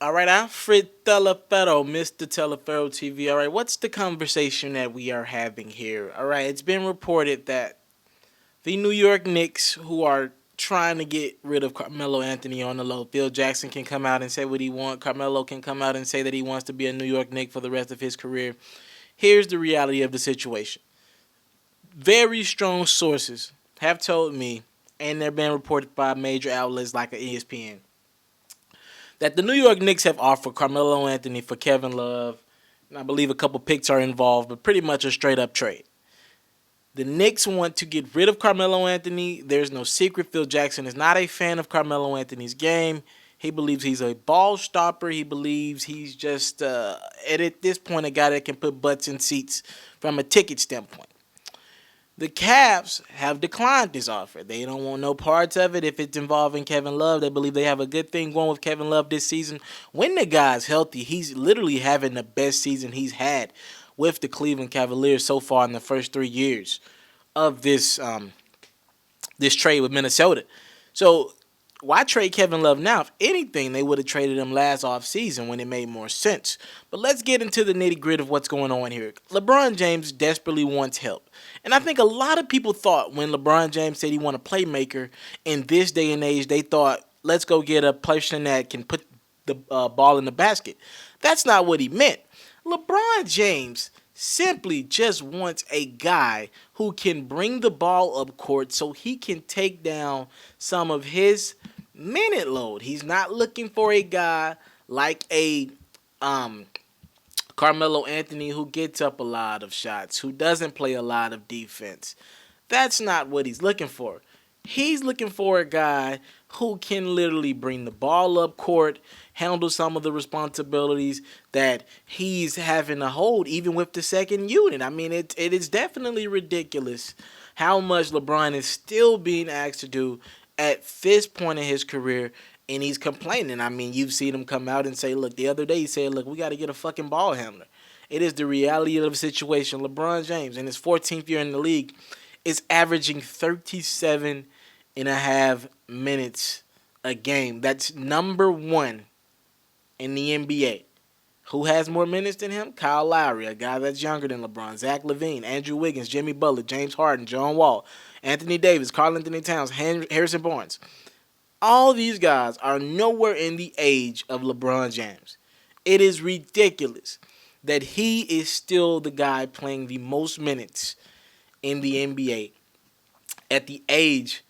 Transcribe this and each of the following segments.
All right, Alfred Telefero, Mr. Telefero TV. All right, what's the conversation that we are having here? All right, it's been reported that the New York Knicks, who are trying to get rid of Carmelo Anthony on the low, Phil Jackson can come out and say what he wants. Carmelo can come out and say that he wants to be a New York Knick for the rest of his career. Here's the reality of the situation. Very strong sources have told me, and they're being reported by major outlets like ESPN, that the New York Knicks have offered Carmelo Anthony for Kevin Love, and I believe a couple picks are involved, but pretty much a straight up trade. The Knicks want to get rid of Carmelo Anthony. There's no secret. Phil Jackson is not a fan of Carmelo Anthony's game. He believes he's a ball stopper. He believes he's just, at this point, a guy that can put butts in seats from a ticket standpoint. The Cavs have declined this offer. They don't want no parts of it. If it's involving Kevin Love, they believe they have a good thing going with Kevin Love this season. When the guy's healthy, he's literally having the best season he's had with the Cleveland Cavaliers so far in the first 3 years of this trade with Minnesota. So why trade Kevin Love now? If anything, they would have traded him last offseason when it made more sense. But let's get into the nitty-gritty of what's going on here. LeBron James desperately wants help. And I think a lot of people thought when LeBron James said he want a playmaker in this day and age, they thought, let's go get a person that can put the ball in the basket. That's not what he meant. LeBron James simply just wants a guy who can bring the ball up court so he can take down some of his minute load. He's not looking for a guy like a Carmelo Anthony who gets up a lot of shots, who doesn't play a lot of defense. That's not what he's looking for. He's looking for a guy who can literally bring the ball up court, handle some of the responsibilities that he's having to hold, even with the second unit. I mean, it is definitely ridiculous how much LeBron is still being asked to do at this point in his career, and he's complaining. I mean, you've seen him come out and say, look, the other day he said, look, we got to get a fucking ball handler. It is the reality of the situation. LeBron James, in his 14th year in the league, is averaging 37 and a half minutes a game. That's number one in the NBA. Who has more minutes than him? Kyle Lowry, a guy that's younger than LeBron. Zach LaVine, Andrew Wiggins, Jimmy Butler, James Harden, John Wall, Anthony Davis, Karl-Anthony Towns, Harrison Barnes. All these guys are nowhere in the age of LeBron James. It is ridiculous that he is still the guy playing the most minutes in the NBA at the age.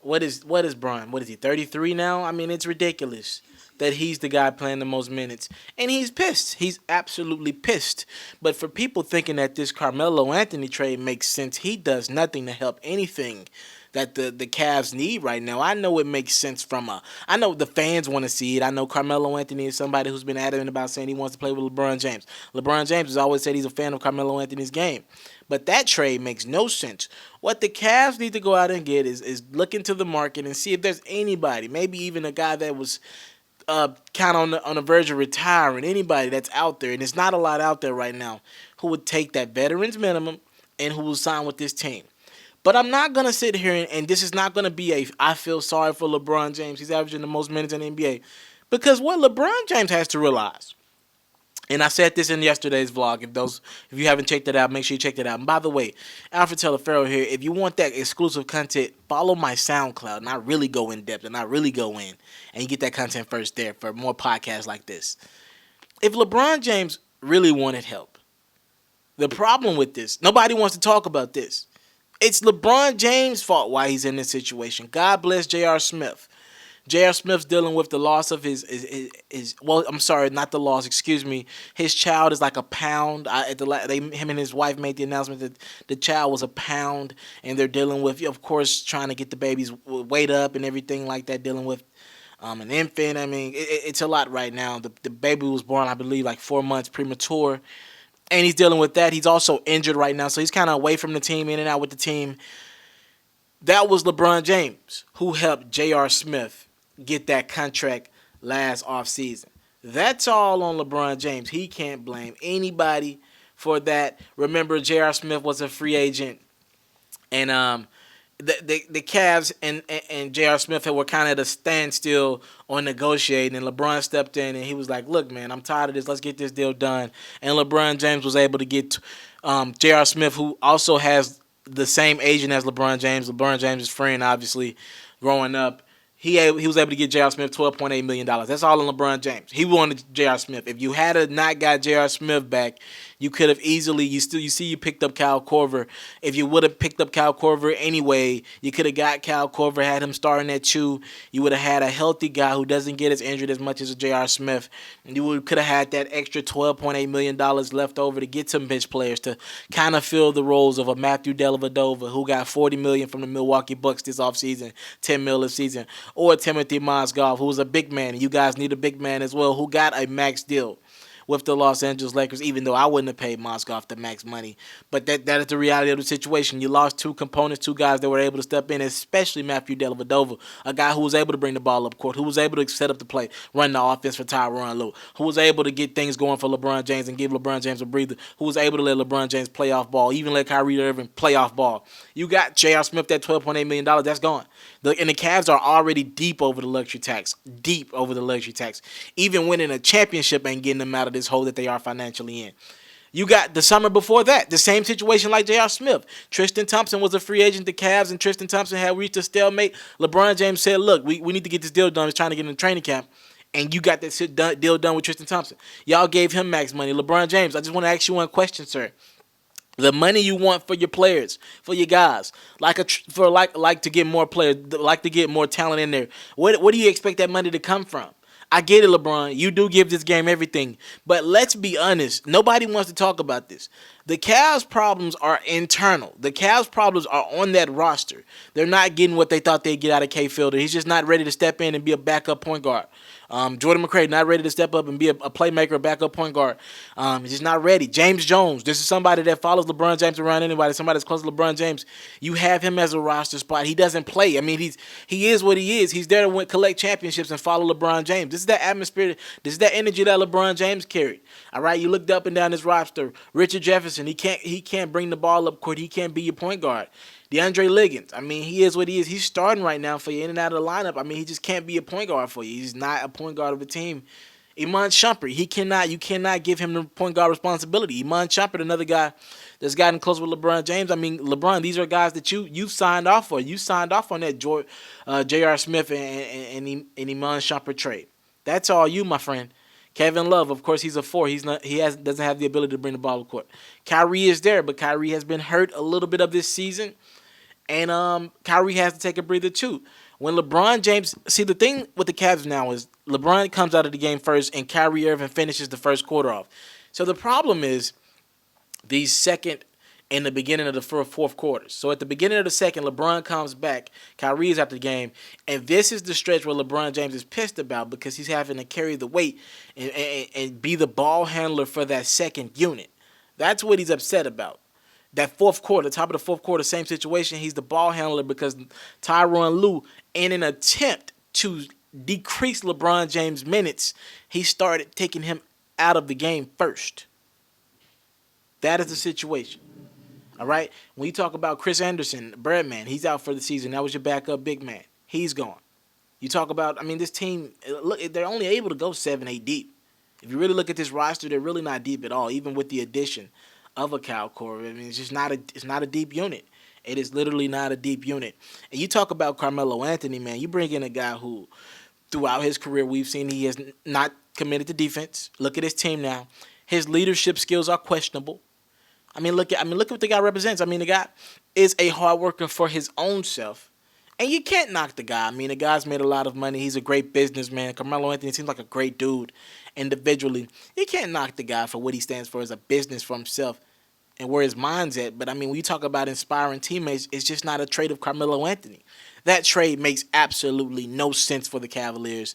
What is Bron? What is he? 33 now? I mean, it's ridiculous that he's the guy playing the most minutes, and he's pissed. He's absolutely pissed. But for people thinking that this Carmelo Anthony trade makes sense, he does nothing to help anything that the Cavs need right now. I know it makes sense I know the fans want to see it. I know Carmelo Anthony is somebody who's been adamant about saying he wants to play with LeBron James. LeBron James has always said he's a fan of Carmelo Anthony's game. But that trade makes no sense. What the Cavs need to go out and get is look into the market and see if there's anybody, maybe even a guy that was kind of on the verge of retiring, anybody that's out there, and there's not a lot out there right now, who would take that veterans minimum and who will sign with this team. But I'm not going to sit here and this is not going to be I feel sorry for LeBron James. He's averaging the most minutes in the NBA. Because what LeBron James has to realize, and I said this in yesterday's vlog, if you haven't checked it out, make sure you check it out. And by the way, Alfred Telefero here, if you want that exclusive content, follow my SoundCloud, and I really go in depth, and I really go in, and you get that content first there for more podcasts like this. If LeBron James really wanted help, the problem with this, nobody wants to talk about this. It's LeBron James' fault why he's in this situation. God bless J.R. Smith. J.R. Smith's dealing with the loss of his well, I'm sorry, not the loss, excuse me. His child is like a pound. Him and his wife made the announcement that the child was a pound, and they're dealing with, of course, trying to get the baby's weight up and everything like that, dealing with an infant. I mean, it's a lot right now. The baby was born, I believe, like 4 months premature, and he's dealing with that. He's also injured right now, so he's kind of away from the team, in and out with the team. That was LeBron James who helped J.R. Smith get that contract last offseason. That's all on LeBron James. He can't blame anybody for that. Remember, J.R. Smith was a free agent, and the Cavs and J.R. Smith were kind of at a standstill on negotiating, and LeBron stepped in and he was like, "Look, man, I'm tired of this. Let's get this deal done." And LeBron James was able to get J.R. Smith, who also has the same agent as LeBron James. LeBron James' friend, obviously, growing up. He was able to get J.R. Smith $12.8 million. That's all on LeBron James. He wanted J.R. Smith. If you had not got J.R. Smith back, you could have easily. You picked up Kyle Korver. If you would have picked up Kyle Korver anyway, you could have got Kyle Korver, had him starting at 2. You would have had a healthy guy who doesn't get as injured as much as J.R. Smith. And you could have had that extra $12.8 million left over to get some bench players to kind of fill the roles of a Matthew Dellavedova, who got $40 million from the Milwaukee Bucks this offseason, $10 million this season, or Timothy Mozgov, who was a big man. You guys need a big man as well, who got a max deal with the Los Angeles Lakers, even though I wouldn't have paid Mozgov the max money. But that is the reality of the situation. You lost 2 components, 2 guys that were able to step in, especially Matthew Dellavedova, a guy who was able to bring the ball up court, who was able to set up the play, run the offense for Tyronn Lue, who was able to get things going for LeBron James and give LeBron James a breather, who was able to let LeBron James play off ball, even let Kyrie Irving play off ball. You got J.R. Smith, that $12.8 million, that's gone. And the Cavs are already deep over the luxury tax. Deep over the luxury tax. Even winning a championship ain't getting them out of this hole that they are financially in. You got the summer before that, the same situation like J.R. Smith. Tristan Thompson was a free agent to Cavs, and Tristan Thompson had reached a stalemate. LeBron James said, "Look, we need to get this deal done." He's trying to get in the training camp. And you got that deal done with Tristan Thompson. Y'all gave him max money. LeBron James, I just want to ask you one question, sir. The money you want for your players, for your guys, like to get more players, like to get more talent in there. What do you expect that money to come from? I get it, LeBron. You do give this game everything. But let's be honest. Nobody wants to talk about this. The Cavs' problems are internal. The Cavs' problems are on that roster. They're not getting what they thought they'd get out of K. Fielder. He's just not ready to step in and be a backup point guard. Jordan McRae not ready to step up and be a playmaker, a backup point guard. He's just not ready. James Jones, this is somebody that follows LeBron James around anybody. Somebody that's close to LeBron James. You have him as a roster spot. He doesn't play. I mean, he is what he is. He's there to collect championships and follow LeBron James. This is that atmosphere. This is that energy that LeBron James carried. All right, you looked up and down this roster. Richard Jefferson, he can't bring the ball up court. He can't be your point guard. DeAndre Liggins, I mean, he is what he is. He's starting right now for you in and out of the lineup. I mean, he just can't be a point guard for you. He's not a point guard of the team. Iman Shumpert, you cannot give him the point guard responsibility. Iman Shumpert, another guy that's gotten close with LeBron James. I mean, LeBron, these are guys that you signed off for. You signed off on that J.R. Smith and Iman Shumpert trade. That's all you, my friend. Kevin Love, of course, he's a 4. Doesn't have the ability to bring the ball to court. Kyrie is there, but Kyrie has been hurt a little bit of this season. And Kyrie has to take a breather too. When LeBron James, see the thing with the Cavs now is LeBron comes out of the game first and Kyrie Irving finishes the first quarter off. So the problem is the second and the beginning of the fourth quarters. So at the beginning of the second, LeBron comes back. Kyrie is at the game. And this is the stretch where LeBron James is pissed about because he's having to carry the weight and be the ball handler for that second unit. That's what he's upset about. That fourth quarter, top of the fourth quarter, same situation. He's the ball handler because Tyronn Lue, in an attempt to decrease LeBron James' minutes, he started taking him out of the game first. That is the situation. All right? When you talk about Chris Anderson, Breadman, he's out for the season. That was your backup big man. He's gone. You talk about, I mean, this team, look, they're only able to go 7-8 deep. If you really look at this roster, they're really not deep at all, even with the addition of a Kyle Korver. I mean, it's not a deep unit. It is literally not a deep unit. And you talk about Carmelo Anthony, man. You bring in a guy who, throughout his career, we've seen he has not committed to defense. Look at his team now. His leadership skills are questionable. Look what the guy represents. I mean, the guy is a hard worker for his own self. And you can't knock the guy. I mean, the guy's made a lot of money. He's a great businessman. Carmelo Anthony seems like a great dude individually. You can't knock the guy for what he stands for as a business for himself and where his mind's at. But, I mean, when you talk about inspiring teammates, it's just not a trade of Carmelo Anthony. That trade makes absolutely no sense for the Cavaliers.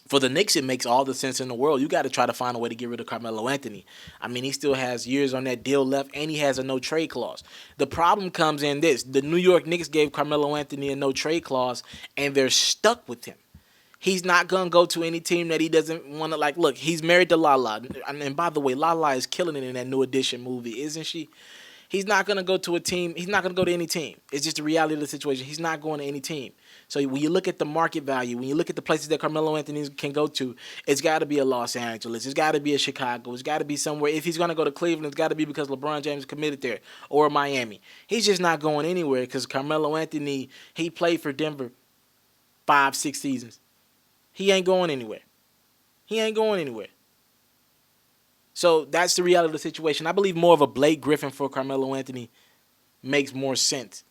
For the Knicks, it makes all the sense in the world. You got to try to find a way to get rid of Carmelo Anthony. I mean, he still has years on that deal left, and he has a no-trade clause. The problem comes in this. The New York Knicks gave Carmelo Anthony a no-trade clause, and they're stuck with him. He's not going to go to any team that he doesn't want to, like, look, he's married to Lala. And by the way, Lala is killing it in that New Edition movie, isn't she? He's not going to go to a team. He's not going to go to any team. It's just the reality of the situation. He's not going to any team. So when you look at the market value, when you look at the places that Carmelo Anthony can go to, it's got to be a Los Angeles. It's got to be a Chicago. It's got to be somewhere. If he's going to go to Cleveland, it's got to be because LeBron James is committed there, or Miami. He's just not going anywhere because Carmelo Anthony, he played for Denver 5-6 seasons. He ain't going anywhere. He ain't going anywhere. So that's the reality of the situation. I believe more of a Blake Griffin for Carmelo Anthony makes more sense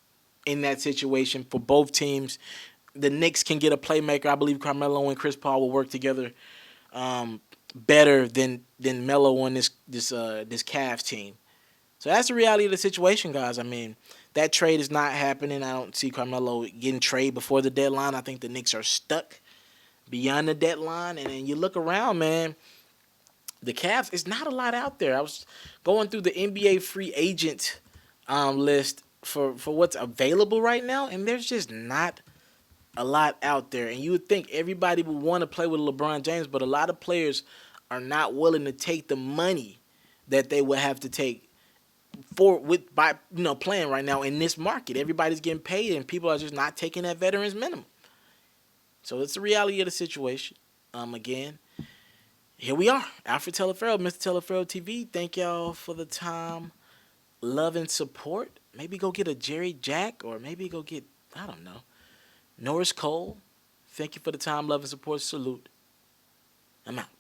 in that situation for both teams. The Knicks can get a playmaker. I believe Carmelo and Chris Paul will work together better than Melo on this Cavs team. So that's the reality of the situation, guys. I mean, that trade is not happening. I don't see Carmelo getting traded before the deadline. I think the Knicks are stuck beyond the deadline. And then you look around, man, the Cavs, it's not a lot out there. I was going through the NBA free agent list for what's available right now, and there's just not a lot out there. And you would think everybody would want to play with LeBron James, but a lot of players are not willing to take the money that they would have to take by playing right now in this market. Everybody's getting paid, and people are just not taking that veterans minimum. So it's the reality of the situation. Again, here we are. Alfred Telefarrell, Mr. Telefarrell TV. Thank y'all for the time, love, and support. Maybe go get a Jerry Jack, or maybe go get, I don't know, Norris Cole. Thank you for the time, love, and support. Salute. I'm out.